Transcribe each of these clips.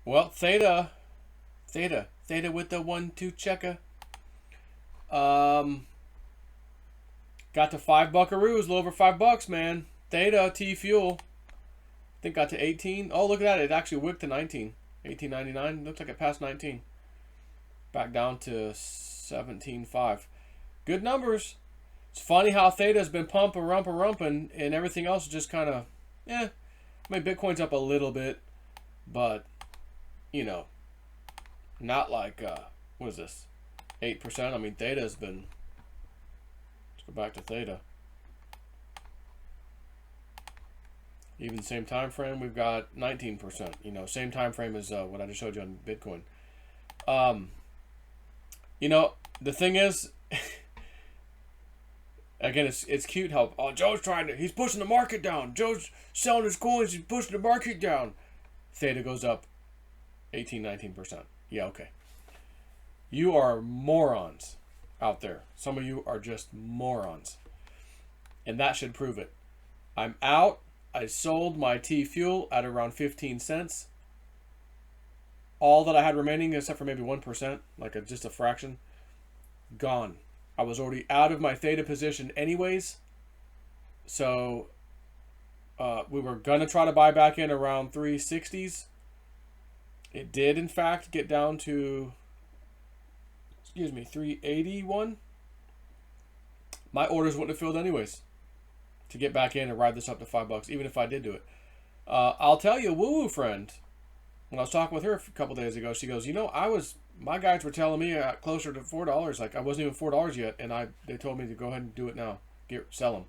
Well, Theta with the 1-2 checker. Um, got to $5 a little over $5, man. Theta T Fuel. I think got to 18. Oh, look at that! It actually wicked to 19. 18.99. Looks like it passed 19. Back down to 17.5. Good numbers. It's funny how Theta's been rumping, and everything else is just kind of, yeah. I mean, Bitcoin's up a little bit, but you know, not like what is this, 8%? I mean, Theta's been. Let's go back to Theta. Even same time frame, we've got 19%. You know, same time frame as what I just showed you on Bitcoin. Um, you know, the thing is, again, it's cute how Joe's he's pushing the market down. Joe's selling his coins, he's pushing the market down. Theta goes up 18-19%. Yeah, okay. You are morons out there. Some of you are just morons. And that should prove it. I'm out. I sold my T Fuel at around 15 cents. All that I had remaining, except for maybe 1%, like just a fraction, gone. I was already out of my Theta position anyways. So we were going to try to buy back in around 360s. It did, in fact, get down to, 381. My orders wouldn't have filled anyways to get back in and ride this up to $5, even if I did do it. I'll tell you, woo-woo friend, when I was talking with her a couple days ago, she goes, my guys were telling me closer to $4. Like, I wasn't even $4 yet, and they told me to go ahead and do it now. Sell them.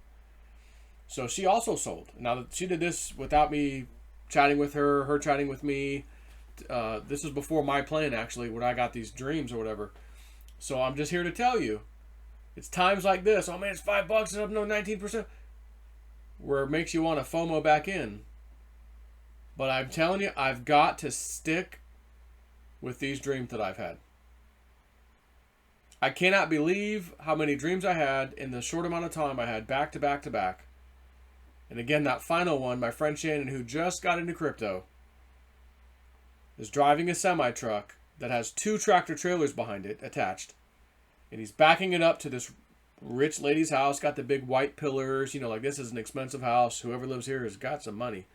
So she also sold. Now, she did this without me chatting with her chatting with me. This was before my plan, actually, when I got these dreams or whatever. So I'm just here to tell you, it's times like this. Oh, man, it's $5. It's up 19%. Where it makes you want to FOMO back in. But I'm telling you, I've got to stick with these dreams that I've had. I cannot believe how many dreams I had in the short amount of time I had back to back to back. And again, that final one, my friend Shannon, who just got into crypto, is driving a semi-truck that has 2 tractor trailers behind it attached. And he's backing it up to this rich lady's house, got the big white pillars. Like this is an expensive house. Whoever lives here has got some money.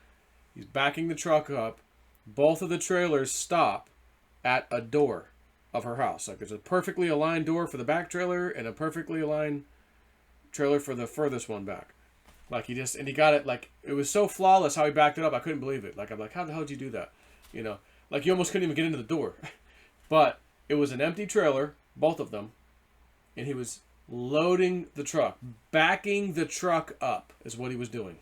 He's backing the truck up. Both of the trailers stop at a door of her house. Like there's a perfectly aligned door for the back trailer and a perfectly aligned trailer for the furthest one back. Like he got it, like it was so flawless how he backed it up. I couldn't believe it. Like I'm like, how the hell did you do that? Like you almost couldn't even get into the door. But it was an empty trailer, both of them, and he was loading the truck, backing the truck up is what he was doing.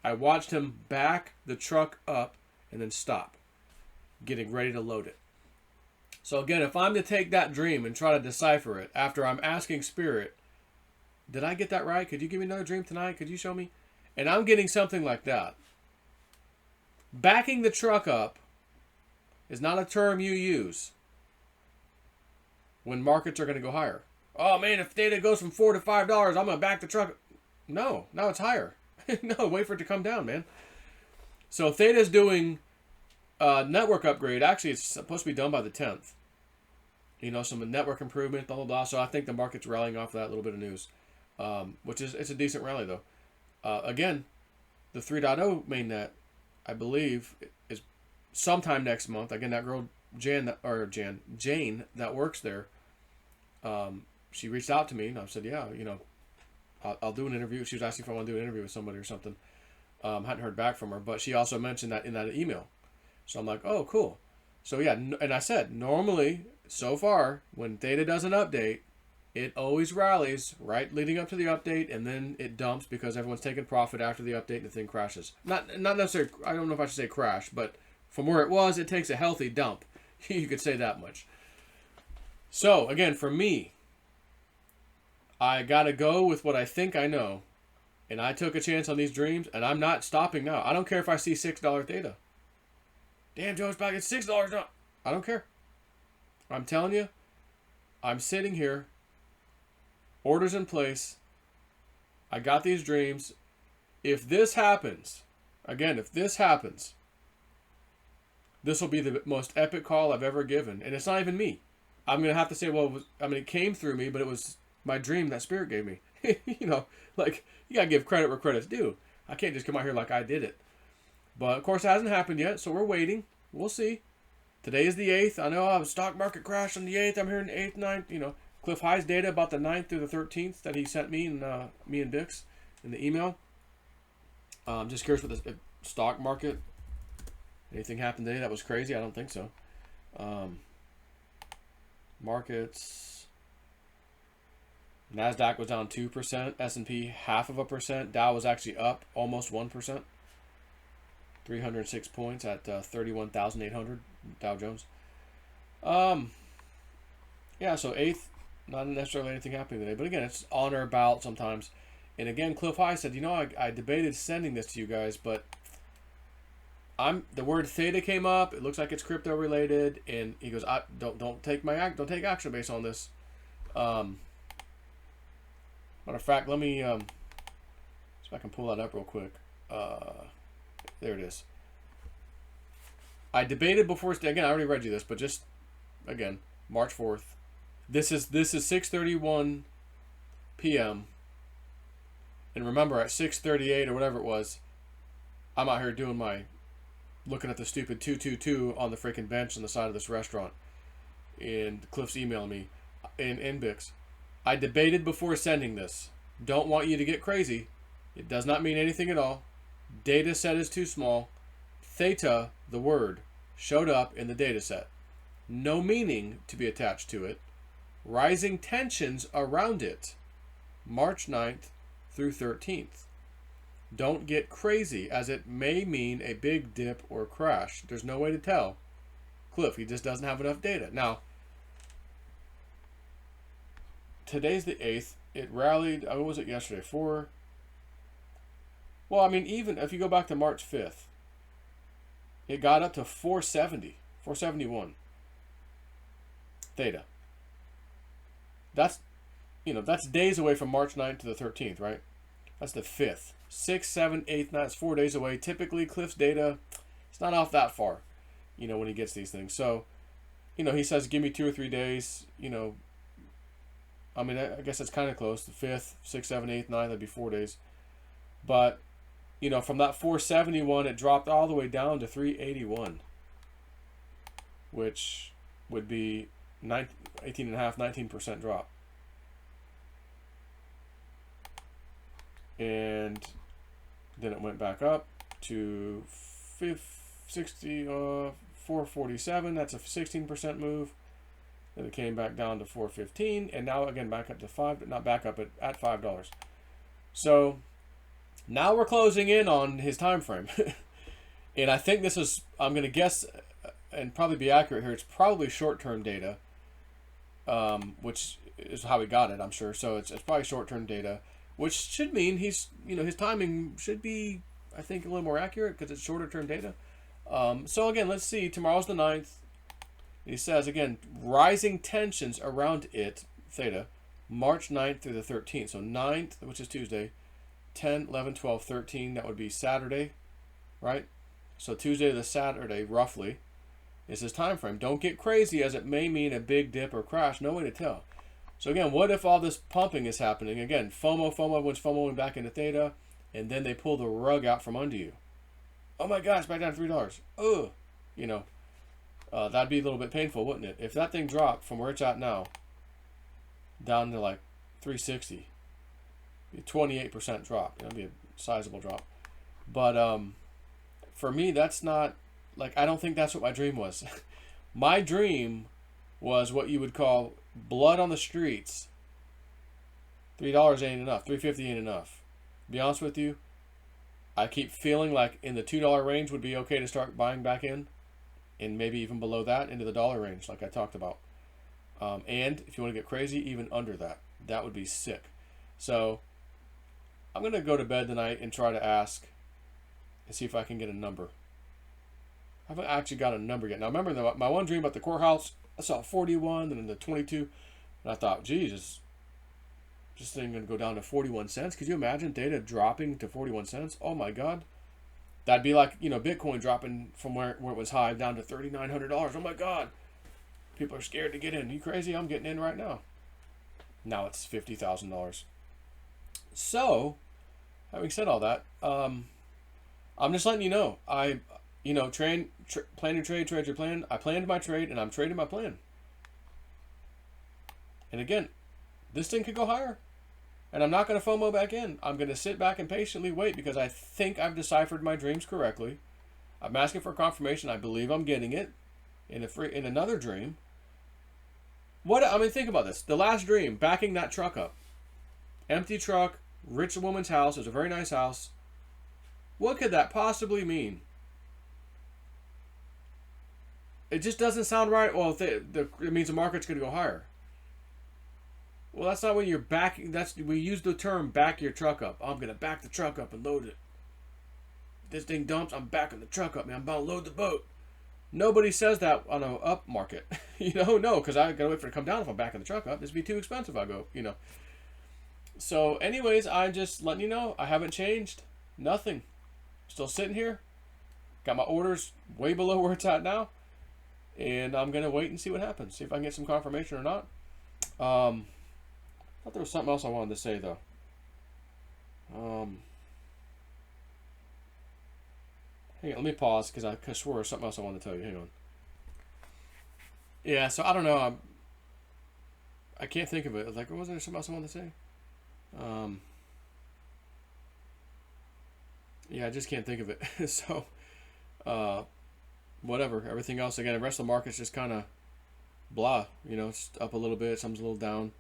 I watched him back the truck up and then stop, getting ready to load it. So again, if I'm to take that dream and try to decipher it after I'm asking Spirit, did I get that right? Could you give me another dream tonight? Could you show me? And I'm getting something like that. Backing the truck up is not a term you use when markets are going to go higher. Oh man, if Theta goes from $4 to $5, I'm going to back the truck. No, it's higher. No, wait for it to come down, man. So Theta's doing a network upgrade. Actually, it's supposed to be done by the 10th. Some network improvement, blah, blah, blah. So I think the market's rallying off of that little bit of news, which is, it's a decent rally, though. Again, the 3.0 mainnet, I believe, is sometime next month. Again, that girl, Jane, that works there, she reached out to me, and I said, yeah, I'll do an interview. She was asking if I want to do an interview with somebody or something. Hadn't heard back from her, but she also mentioned that in that email. So I'm like, oh, cool. So yeah, and I said, normally, so far, when Theta does an update, it always rallies right leading up to the update, and then it dumps because everyone's taking profit after the update and the thing crashes. Not necessarily, I don't know if I should say crash, but from where it was, it takes a healthy dump. You could say that much. So, again, for me, I got to go with what I think I know. And I took a chance on these dreams, and I'm not stopping now. I don't care if I see $6 Theta. Damn, Joe's back at $6 now. I don't care. I'm telling you, I'm sitting here, orders in place. I got these dreams. If this happens, this will be the most epic call I've ever given. And it's not even me. I'm going to have to say, well, it came through me, but it was my dream that Spirit gave me. You know, like, you got to give credit where credit's due. I can't just come out here like I did it. But, of course, it hasn't happened yet, so we're waiting. We'll see. Today is the 8th. I know I have a stock market crash on the 8th. I'm hearing the 8th, 9th. You know, Clif High's data about the 9th through the 13th that he sent me and Bix in the email. I'm just curious what the stock market, anything happened today that was crazy? I don't think so. Markets, NASDAQ was down 2%, S&P 0.5%, Dow was actually up almost 1%, 306 points at 31,800, Dow Jones. Yeah, so 8th, not necessarily anything happening today, but again, it's on or about sometimes. And again, Clif High said, you know, I debated sending this to you guys, but the word Theta came up. It looks like it's crypto related, and he goes, don't take action based on this. Matter of fact, let me see if I can pull that up real quick. There it is. I debated before. Again, I already read you this, but just again, March 4th. This is 6:31 p.m. And remember, at 6:38 or whatever it was, I'm out here doing looking at the stupid 222 on the freaking bench on the side of this restaurant. And Cliff's emailing me in Bix. I debated before sending this. Don't want you to get crazy. It does not mean anything at all. Data set is too small. Theta, the word, showed up in the data set. No meaning to be attached to it. Rising tensions around it. March 9th through 13th. Don't get crazy, as it may mean a big dip or crash. There's no way to tell. Cliff, he just doesn't have enough data. Now, today's the 8th. It rallied, what was it yesterday? Well, I mean, even if you go back to March 5th, it got up to 470, 471. Theta. That's days away from March 9th to the 13th, right? That's the 5th. 6, 7, 8, 9, that's 4 days away. Typically, Cliff's data, it's not off that far, when he gets these things. So, he says, give me 2 or 3 days, I mean, I guess it's kind of close. The 5th, 6, 7, 8, 9, that'd be 4 days. But, from that 471, it dropped all the way down to 381, which would be 19% drop. And then it went back up to 447. That's a 16% move. Then it came back down to 415, and now again back up to 5, but not back up at $5. So now we're closing in on his time frame. And I think this is, I'm going to guess and probably be accurate here, it's probably short-term data, which is how we got it, I'm sure. So it's probably short-term data, which should mean his timing should be, I think, a little more accurate because it's shorter-term data. So again, let's see. Tomorrow's the 9th. He says, again, rising tensions around it, Theta, March 9th through the 13th. So 9th, which is Tuesday, 10, 11, 12, 13, that would be Saturday, right? So Tuesday to Saturday, roughly, is his time frame. Don't get crazy, as it may mean a big dip or crash. No way to tell. So again, what if all this pumping is happening? Again, FOMO, everyone's FOMOing back into Theta, and then they pull the rug out from under you. Oh my gosh, back down to $3. Ugh. That'd be a little bit painful, wouldn't it? If that thing dropped from where it's at now down to like 360, a 28% drop. That'd be a sizable drop. But for me, that's not, I don't think that's what my dream was. My dream was what you would call blood on the streets. $3 ain't enough. $3.50 ain't enough. To be honest with you, I keep feeling like in the $2 range would be okay to start buying back in, and maybe even below that into the dollar range, like I talked about. And if you want to get crazy, even under that, that would be sick. So I'm gonna go to bed tonight and try to ask and see if I can get a number. I haven't actually got a number yet. Now remember, my one dream about the courthouse, I saw 41 and then the 22, and I thought, Jesus, this thing gonna go down to 41 cents. Could you imagine Theta dropping to 41 cents? Oh my God. That'd be like, Bitcoin dropping from where it was high down to $3,900. Oh my God. People are scared to get in. Are you crazy? I'm getting in right now. Now it's $50,000. So, having said all that, I'm just letting you know. Plan your trade, trade your plan. I planned my trade, and I'm trading my plan. And again, this thing could go higher. And I'm not going to FOMO back in. I'm going to sit back and patiently wait because I think I've deciphered my dreams correctly. I'm asking for confirmation. I believe I'm getting it in another dream. Think about this. The last dream, backing that truck up. Empty truck, rich woman's house. It was a very nice house. What could that possibly mean? It just doesn't sound right. Well, it means the market's going to go higher. Well, that's not when you're backing. We use the term back your truck up. I'm going to back the truck up and load it. This thing dumps, I'm backing the truck up, man. I'm about to load the boat. Nobody says that on an up market. No, because I got to wait for it to come down if I'm backing the truck up. This would be too expensive, I go, So, anyways, I'm just letting you know, I haven't changed. Nothing. Still sitting here. Got my orders way below where it's at now. And I'm going to wait and see what happens. See if I can get some confirmation or not. I thought there was something else I wanted to say, though. Hang on, let me pause because I swore there was something else I wanted to tell you. Hang on. Yeah, so I don't know. I can't think of it. Like, wasn't there something else I wanted to say? Yeah, I just can't think of it. So, whatever. Everything else, again, the rest of the market's just kind of blah. It's up a little bit, some's a little down.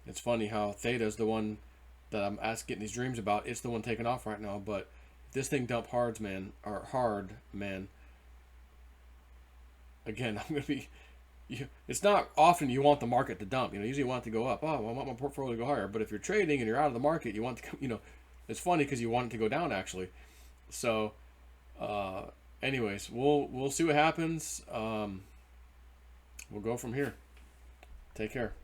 It's funny how Theta is the one that I'm getting these dreams about. It's the one taking off right now, but if this thing dump hard, man. Again, I'm gonna be. It's not often you want the market to dump. Usually you want it to go up. Oh, well, I want my portfolio to go higher. But if you're trading and you're out of the market, you want to. It's funny because you want it to go down actually. So, anyways, we'll see what happens. We'll go from here. Take care.